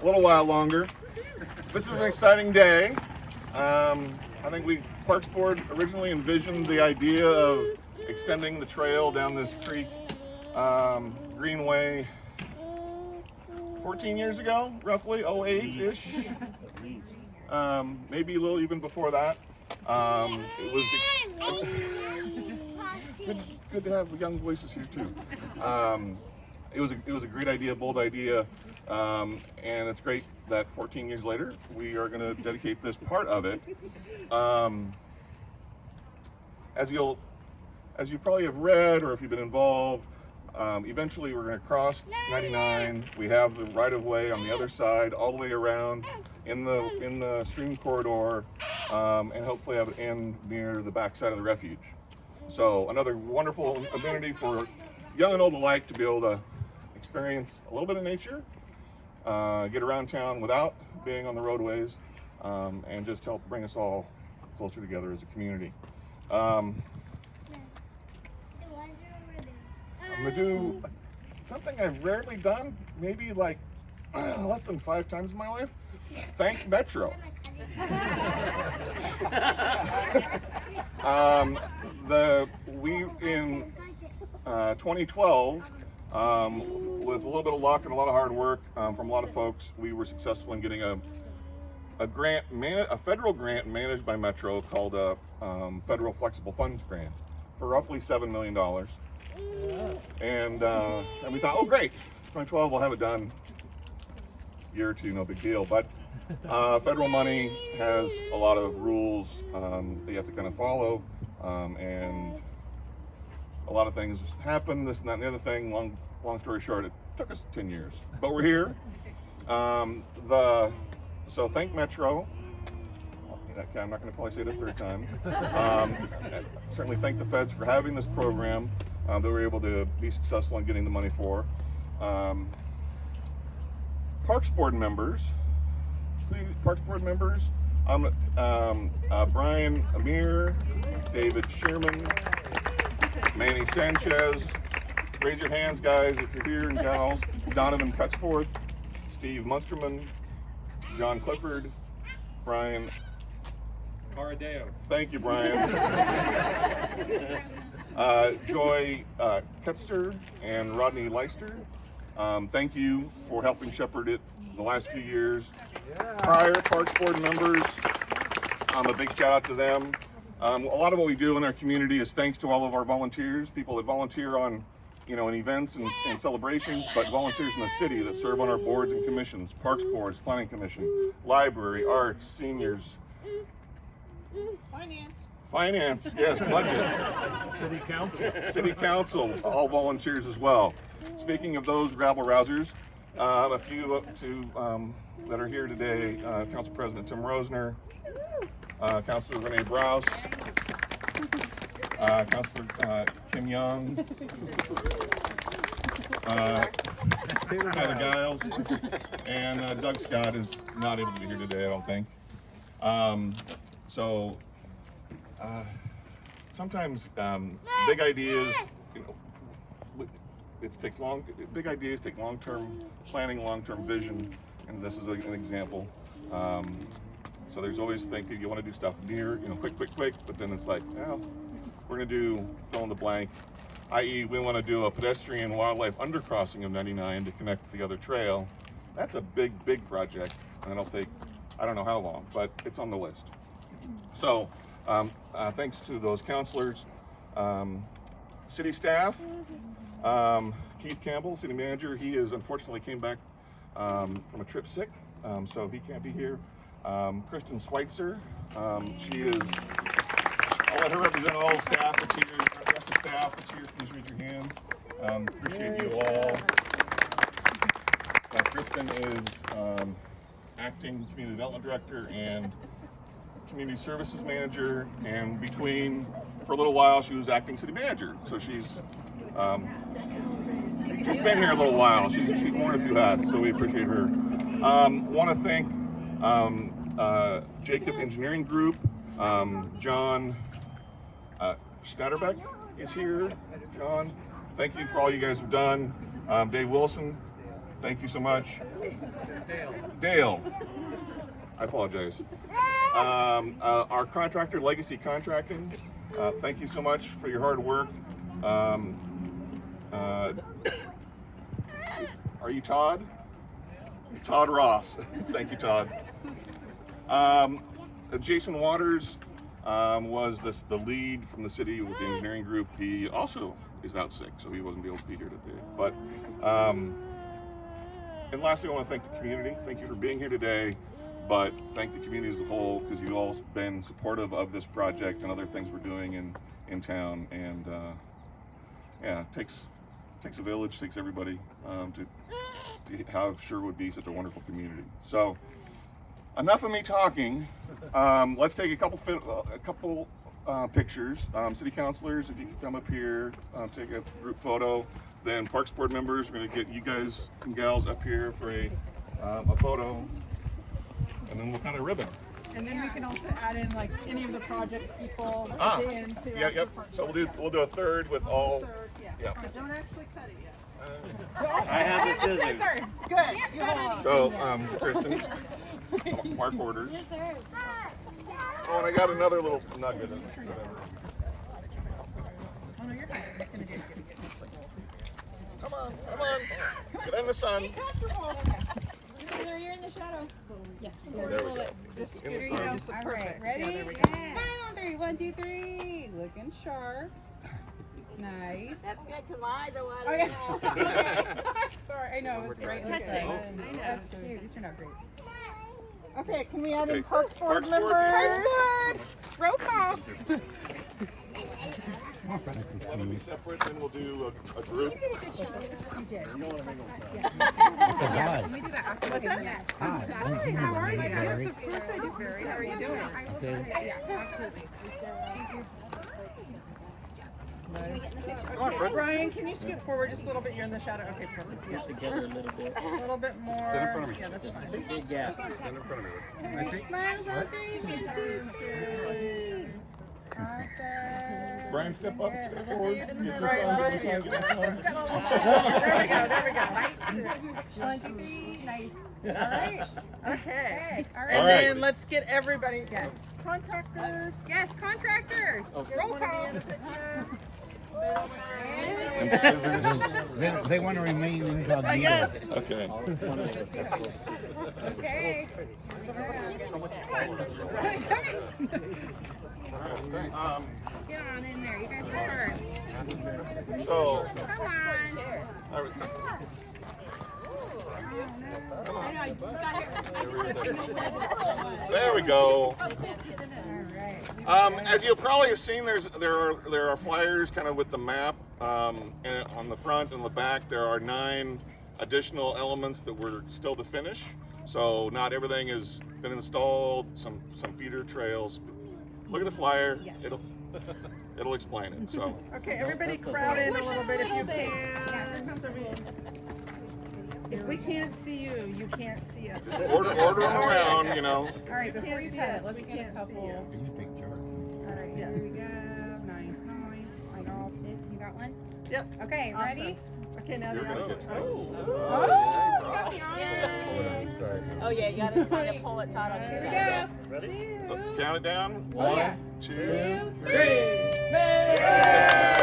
a little while longer. This is an exciting day. I think Parks Board originally envisioned the idea of extending the trail down this creek greenway 14 years ago, roughly, 08-ish. Maybe a little even before that. It was good to have young voices here too. It was a great idea, bold idea, and it's great that 14 years later we are going to dedicate this part of it. As you probably have read, or if you've been involved, eventually we're going to cross 99. We have the right-of-way on the other side, all the way around in the stream corridor, and hopefully have it end near the backside of the refuge. So another wonderful amenity for young and old alike to be able to experience a little bit of nature, get around town without being on the roadways, and just help bring us all closer together as a community. I'm gonna do something I've rarely done, maybe like less than 5 times in my life. Thank Metro. We in 2012, with a little bit of luck and a lot of hard work from a lot of folks, we were successful in getting a federal grant managed by Metro called a Federal Flexible Funds Grant for roughly $7 million. And we thought, oh great, 2012 we'll have it done. Year or two, no big deal. But federal money has a lot of rules that you have to kind of follow, and a lot of things happen, this and that and the other thing. Long story short, it took us 10 years, but we're here. So thank Metro. I'm not going to probably say it a third time. Certainly thank the feds for having this program that we're able to be successful in getting the money for. Parks Board members, please, Parks Board members, Brian Amir, David Sherman, Manny Sanchez. Raise your hands, guys, if you're here, and gals. Donovan Cutsforth, Steve Munsterman, John Clifford, Brian Caradeo. Thank you, Brian. Joy Ketster and Rodney Leister. Thank you for helping shepherd it the last few years. Prior Parks Board members, a big shout out to them. A lot of what we do in our community is thanks to all of our volunteers, people that volunteer on, in events and celebrations, but volunteers in the city that serve on our boards and commissions, Parks Boards, Planning Commission, Library, Arts, Seniors. Finance, yes, budget. City Council, all volunteers as well. Speaking of those rabble-rousers, a few that are here today, Council President Tim Rosner, Councilor Renee Browse, Councilor Kim Young, Tyler Giles, and Doug Scott is not able to be here today, I don't think. Sometimes big ideas, big ideas take long-term planning, long-term vision, and this is an example. So there's always thinking you want to do stuff near, quick, but then it's like, we're going to do fill in the blank, i.e. we want to do a pedestrian wildlife undercrossing of 99 to connect to the other trail. That's a big project, and it'll take, I don't know how long, but it's on the list. So thanks to those counselors, city staff, Keith Campbell, city manager, he unfortunately came back from a trip sick, so he can't be here. Kristen Schweitzer, she is, I'll let her represent all the staff that's here, the rest of staff that's here, please raise your hands. Appreciate you all. Kristen is acting community development director and community services manager, and for a little while she was acting city manager, so she's been here a little while. She's worn a few hats, so we appreciate her. Want to thank Jacob Engineering Group. John Schnatterbeck is here. John, thank you for all you guys have done. Dave Wilson, Thank you so much. Dale. I apologize. Our contractor, Legacy Contracting. Thank you so much for your hard work. Are you Todd? Todd Ross. Thank you, Todd. Jason Waters was the lead from the city with the engineering group. He also is out sick, so he wasn't able to be here today. But and lastly, I want to thank the community. Thank you for being here today. But thank the community as a whole, because you've all been supportive of this project and other things we're doing in town. And yeah, it takes a village, takes everybody to have Sherwood be such a wonderful community. So enough of me talking. Let's take a couple pictures. City councilors, if you can come up here, take a group photo. Then Parks Board members, we're going to get you guys and gals up here for a photo. And then we'll kind of ribbon. And then we can also add in like any of the project people. Yep. So we'll do a third with all. Yeah. But don't actually cut it yet. I have the scissors. Good. So Kristen, mark orders. Oh, and I got another little nugget. Come on. Get in the sun. You're in the shadows. Yeah. There we go. In the sun. All right, ready? Yeah, there we go. Smile on three. 1, 2, 3. Looking sharp. Nice. That's good to my the water. Oh, yeah. Sorry, I know. It's right. touching. Okay. I know. That's cute. These turned out great. Okay, can we add in Okay. Parks Board Parks Board, members? Roll call. Let them be separate, then we'll do a group. You did. Let me do that after. What's that? Yes. Hi, how are you? Yes, Of course I do, Barry. How are you doing? I will. Yeah, absolutely. Okay, Brian, can you scoot forward just a little bit? You're in the shadow. Okay, perfect. Yeah. Together a little bit. A little bit more. Stand in front of me. Yeah, that's fine. Big gap. Stand in front of me. Smiles on 3. 1, 2, 3. Awesome. Brian, step forward. Get in the Right, sun. right, Get in the sun. Get in the sun. There we go. 1, 2, 3. Nice. All right. Okay. Okay. All right. And All right. then let's get everybody. Yes. Contractors. Yes, contractors. Roll call. And scissors. They want to remain incognito. Yes. Okay. Okay. Get on in there. You guys are first. So, Come on. I was- there we go. All right. As you'll probably have seen, there are flyers kind of with the map and on the front and the back. There are 9 additional elements that we're still to finish. So not everything has been installed. Some feeder trails. Look at the flyer. Yes. It'll explain it. So Okay, everybody crowd in a little bit if you can. So if we can't see you, you can't see us. just order them around. You know. All right. Before you see cut us, it, let's we get a can't see couple. you. All right. Yes. Here we go. Nice. I got all sticks. You got one? Yep. Okay. Awesome. Ready? Okay, now the You're other. good. Oh. Oh, you got the honor. Sorry. Oh yeah, you gotta try to pull it, Todd. Here we go. 2, Count it down. Oh, yeah. 1, 2, 2, 3. Yay!